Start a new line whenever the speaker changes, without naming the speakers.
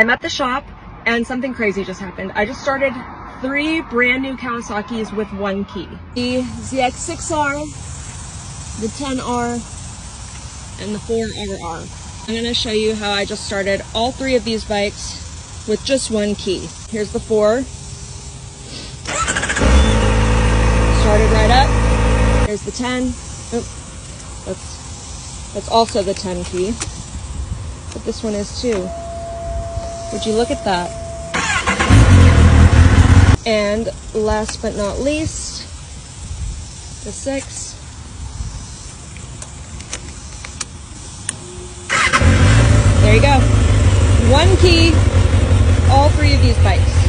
I'm at the shop and something crazy just happened. I just started 3 brand new Kawasaki's with 1 key. The ZX6R, the 10R, and the 4RR. I'm gonna show you how I just started all 3 of these bikes with just 1 key. Here's the 4. Started right up. Here's the 10. Oop. That's also the 10 key. But this one is too. Would you look at that? And last but not least, the 6. There you go. 1 key, all 3 of these bikes.